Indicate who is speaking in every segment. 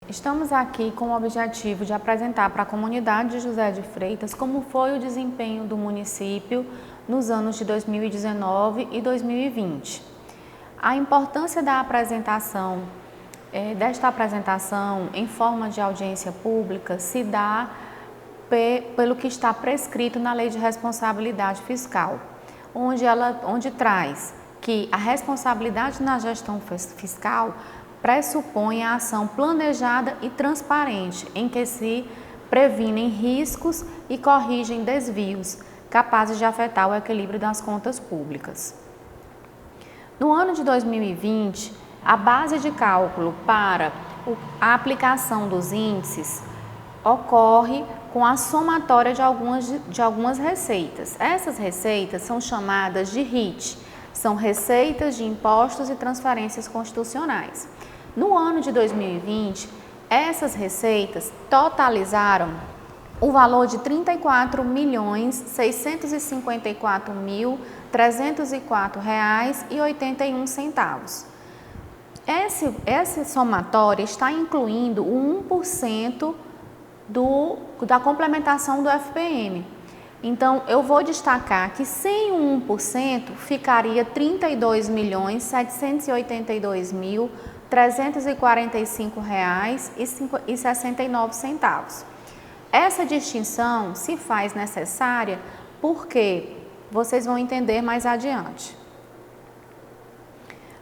Speaker 1: Estamos aqui com o objetivo de apresentar para a comunidade de José de Freitas como foi o desempenho do município nos anos de 2019 e 2020. A importância da apresentação, desta apresentação em forma de audiência pública se dá pelo que está prescrito na Lei de Responsabilidade Fiscal, onde traz que a responsabilidade na gestão fiscal pressupõe a ação planejada e transparente, em que se previnem riscos e corrigem desvios capazes de afetar o equilíbrio das contas públicas. No ano de 2020, a base de cálculo para a aplicação dos índices ocorre com a somatória de algumas receitas. Essas receitas são chamadas de RIT, são receitas de impostos e transferências constitucionais. No ano de 2020, essas receitas totalizaram o valor de R$ 34.654.304,81. Essa somatória está incluindo o 1% da complementação do FPM. Então, eu vou destacar que sem o 1% ficaria R$ 32.782.345,69. Essa distinção se faz necessária porque vocês vão entender mais adiante.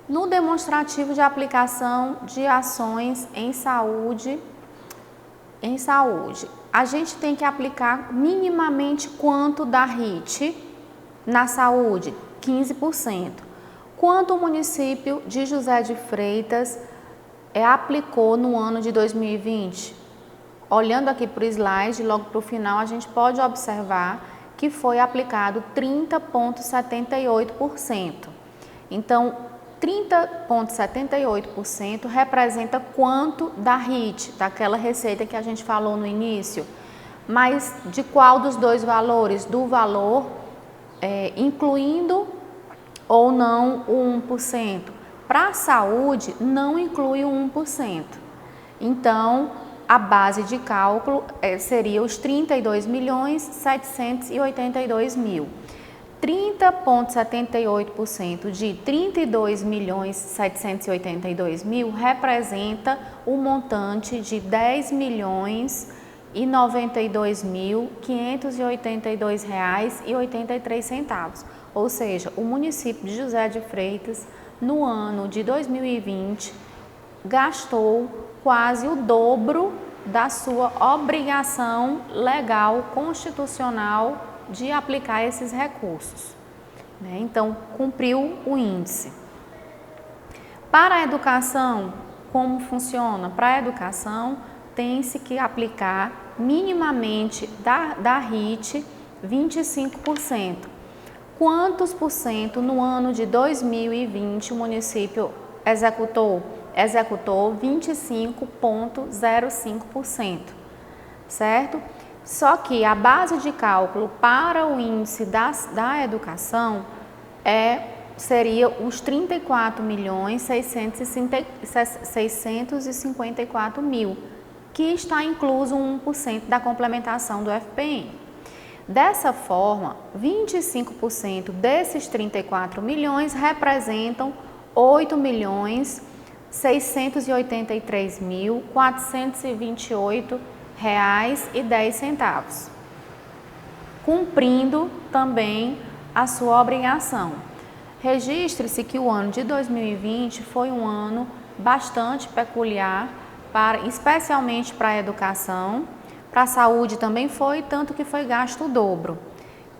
Speaker 1: No demonstrativo de aplicação de ações em saúde, a gente tem que aplicar minimamente quanto da RIT na saúde? 15%. Quanto o município de José de Freitas aplicou no ano de 2020? Olhando aqui para o slide, logo para o final, a gente pode observar que foi aplicado 30,78%. Então, 30,78% representa quanto da RIT, daquela receita que a gente falou no início. Mas de qual dos dois valores? Do valor incluindo ou não o 1%. Para a saúde, não inclui o 1%. Então, a base de cálculo seria os 32.782.000. 30,78% de 32.782.000 representa o montante de R$ 10.092.582,83. Ou seja, o município de José de Freitas, no ano de 2020, gastou quase o dobro da sua obrigação legal constitucional de aplicar esses recursos. Então, cumpriu o índice. Para a educação, como funciona? Para a educação, tem-se que aplicar minimamente da RIT 25%. Quantos por cento no ano de 2020 o município executou? Executou 25,05%, certo? Só que a base de cálculo para o índice da educação seria os 34.654.000, que está incluso 1% da complementação do FPM. Dessa forma, 25% desses 34 milhões representam R$ 8.683.428,10, cumprindo também a sua obrigação. Registre-se que o ano de 2020 foi um ano bastante peculiar, especialmente para a educação. Para a saúde também foi, tanto que foi gasto o dobro.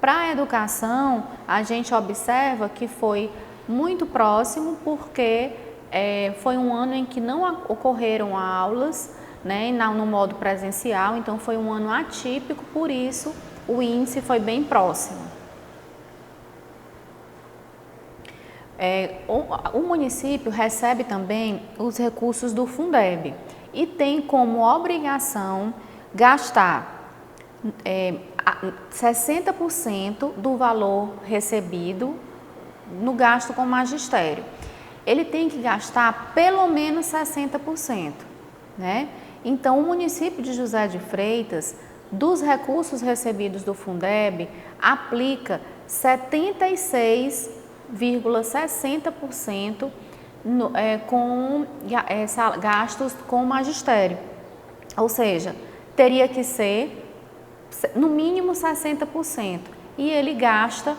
Speaker 1: Para a educação, a gente observa que foi muito próximo, porque foi um ano em que não ocorreram aulas, no modo presencial, então foi um ano atípico, por isso o índice foi bem próximo. O município recebe também os recursos do Fundeb e tem como obrigação gastar 60% do valor recebido no gasto com magistério. Ele tem que gastar pelo menos 60%, né? Então, o município de José de Freitas, dos recursos recebidos do Fundeb, aplica 76,60% com gastos com o magistério. Ou seja, teria que ser no mínimo 60%, e ele gasta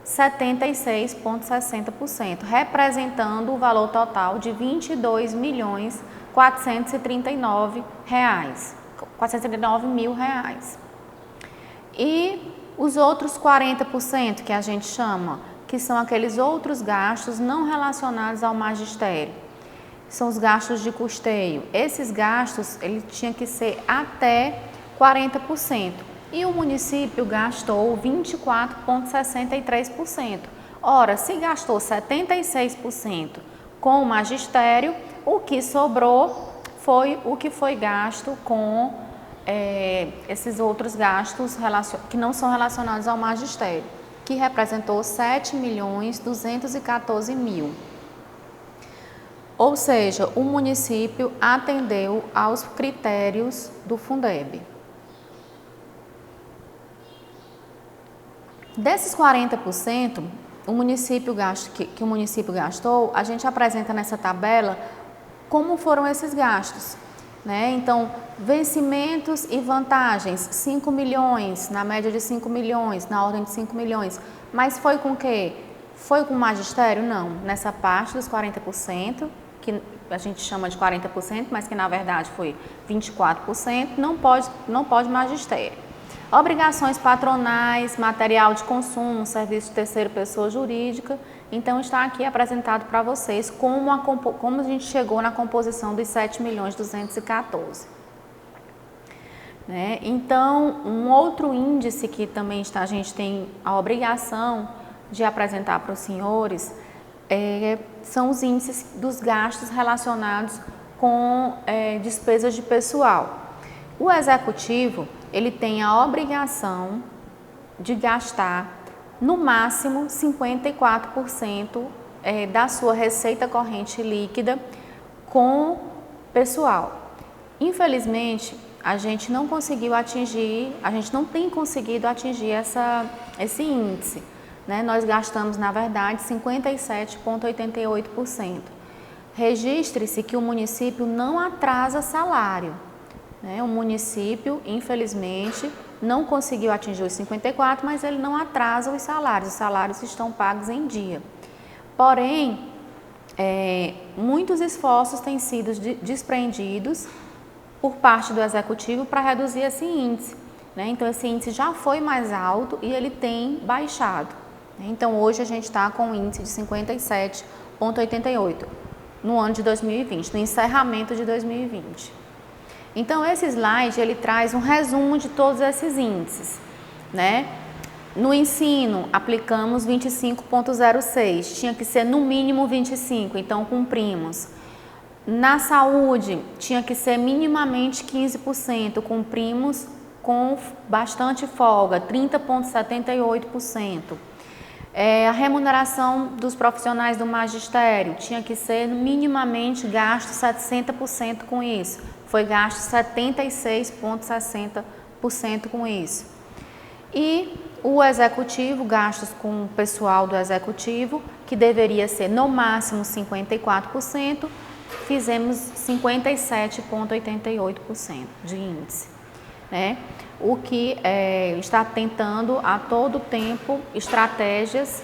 Speaker 1: 76,60%, representando o valor total de R$ 22.439.000. E os outros 40% que a gente chama, que são aqueles outros gastos não relacionados ao magistério, são os gastos de custeio. Esses gastos, ele tinha que ser até 40%. E o município gastou 24,63%. Ora, se gastou 76% com o magistério, o que sobrou foi o que foi gasto com esses outros gastos que não são relacionados ao magistério, que representou R$ 7.214.000. Ou seja, o município atendeu aos critérios do Fundeb. Desses 40%, que o município gastou, a gente apresenta nessa tabela como foram esses gastos, né? Então, vencimentos e vantagens, 5 milhões, na média de 5 milhões, na ordem de 5 milhões. Mas foi com o quê? Foi com o magistério? Não. Nessa parte dos 40%, que a gente chama de 40%, mas que na verdade foi 24%, não pode magistério. Obrigações patronais, material de consumo, serviço de terceira pessoa jurídica. Então, está aqui apresentado para vocês como a gente chegou na composição dos 7.214.000. Né? Então, um outro índice que também a gente tem a obrigação de apresentar para os senhores são os índices dos gastos relacionados com despesas de pessoal. O executivo, ele tem a obrigação de gastar no máximo 54% da sua receita corrente líquida com pessoal. Infelizmente, a gente não tem conseguido atingir esse índice, né? Nós gastamos, na verdade, 57,88%. Registre-se que o município não atrasa salário. O município, infelizmente, não conseguiu atingir os 54%, mas ele não atrasa os salários estão pagos em dia. Porém, muitos esforços têm sido desprendidos por parte do executivo para reduzir esse índice. Então, esse índice já foi mais alto e ele tem baixado. Então, hoje a gente está com um índice de 57,88% no ano de 2020, no encerramento de 2020. Então, esse slide, ele traz um resumo de todos esses índices, né? No ensino, aplicamos 25,06, tinha que ser no mínimo 25, então cumprimos. Na saúde, tinha que ser minimamente 15%, cumprimos com bastante folga, 30,78%. A remuneração dos profissionais do magistério tinha que ser minimamente gasto 60% com isso. Foi gasto 76,60% com isso. E o executivo, gastos com o pessoal do executivo, que deveria ser no máximo 54%, fizemos 57,88% de índice, né? O que está tentando a todo tempo estratégias,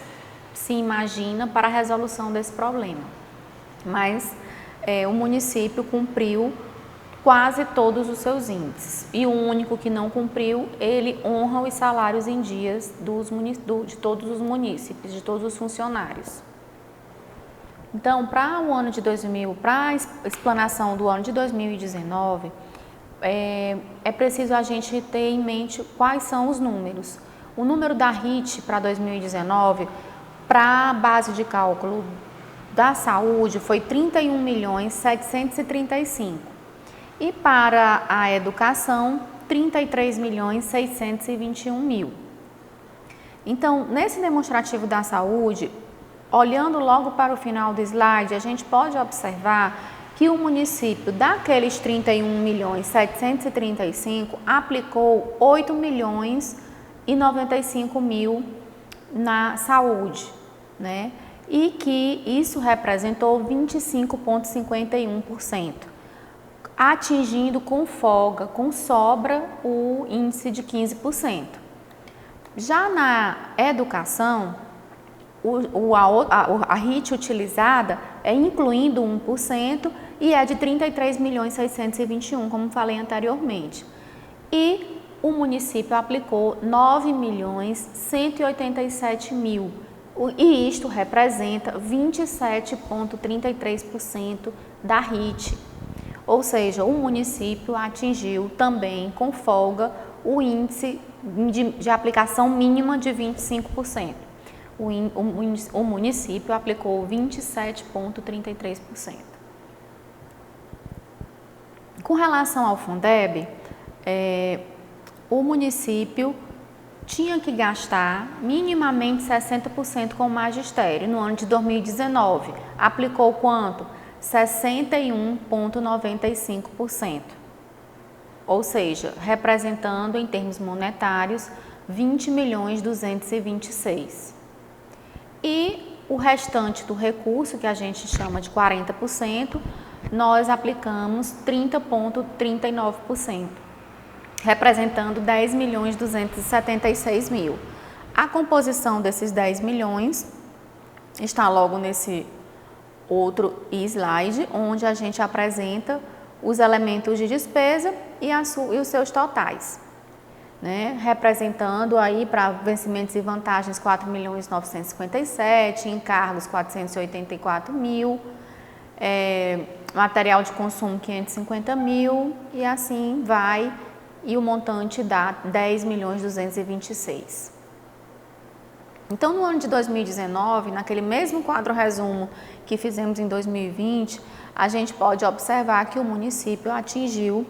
Speaker 1: se imagina, para a resolução desse problema. Mas o município cumpriu quase todos os seus índices. E o único que não cumpriu, ele honra os salários em dias de todos os munícipes, de todos os funcionários. Então, para a explanação do ano de 2019, é preciso a gente ter em mente quais são os números. O número da RIT para 2019, para a base de cálculo da saúde, foi 31.735.000. E para a educação, 33.621.000. Então, nesse demonstrativo da saúde, olhando logo para o final do slide, a gente pode observar que o município, daqueles 31.735.000, aplicou 8.095.000 na saúde, né? E que isso representou 25,51%, atingindo com folga, com sobra, o índice de 15%. Já na educação, a RIT utilizada é incluindo 1% e é de 33.621.000, como falei anteriormente. E o município aplicou 9.187.000, e isto representa 27,33% da RIT. Ou seja, o município atingiu também com folga o índice de aplicação mínima de 25%. O município aplicou 27,33%. Com relação ao Fundeb, o município tinha que gastar minimamente 60% com o magistério no ano de 2019. Aplicou quanto? 61,95%. Ou seja, representando em termos monetários 20.226.000. E o restante do recurso, que a gente chama de 40%, nós aplicamos 30,39%, representando 10.276.000. A composição desses 10 milhões está logo nesse outro slide, onde a gente apresenta os elementos de despesa e os seus totais, né? Representando aí para vencimentos e vantagens 4.957.000, encargos 484.000, material de consumo 550.000 e assim vai, e o montante dá 10.226.000. Então, no ano de 2019, naquele mesmo quadro resumo que fizemos em 2020, a gente pode observar que o município atingiu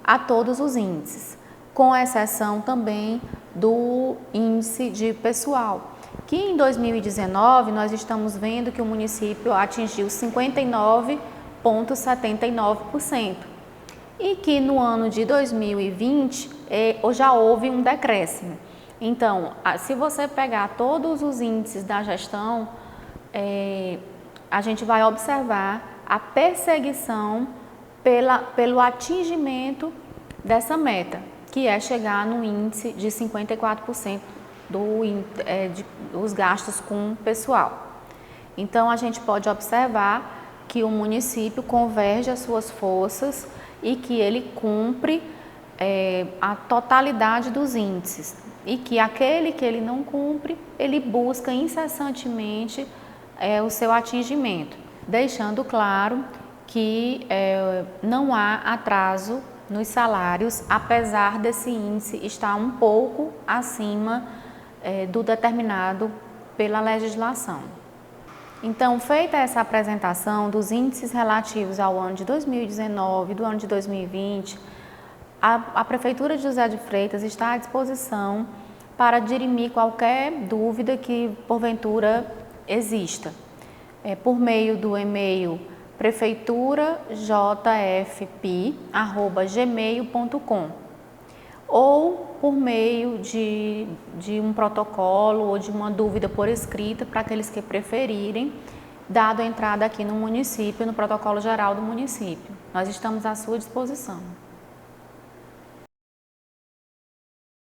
Speaker 1: a todos os índices, com exceção também do índice de pessoal, que em 2019 nós estamos vendo que o município atingiu 59,79% e que no ano de 2020 já houve um decréscimo. Então, se você pegar todos os índices da gestão, a gente vai observar a perseguição pelo atingimento dessa meta, que é chegar no índice de 54% dos gastos com pessoal. Então, a gente pode observar que o município converge as suas forças e que ele cumpre a totalidade dos índices, e que aquele que ele não cumpre, ele busca incessantemente o seu atingimento, deixando claro que não há atraso nos salários, apesar desse índice estar um pouco acima do determinado pela legislação. Então, feita essa apresentação dos índices relativos ao ano de 2019 e do ano de 2020, a Prefeitura de José de Freitas está à disposição para dirimir qualquer dúvida que porventura exista, por meio do e-mail prefeiturajfp@gmail.com ou por meio de um protocolo ou de uma dúvida por escrita para aqueles que preferirem, dado a entrada aqui no município, no protocolo geral do município. Nós estamos à sua disposição.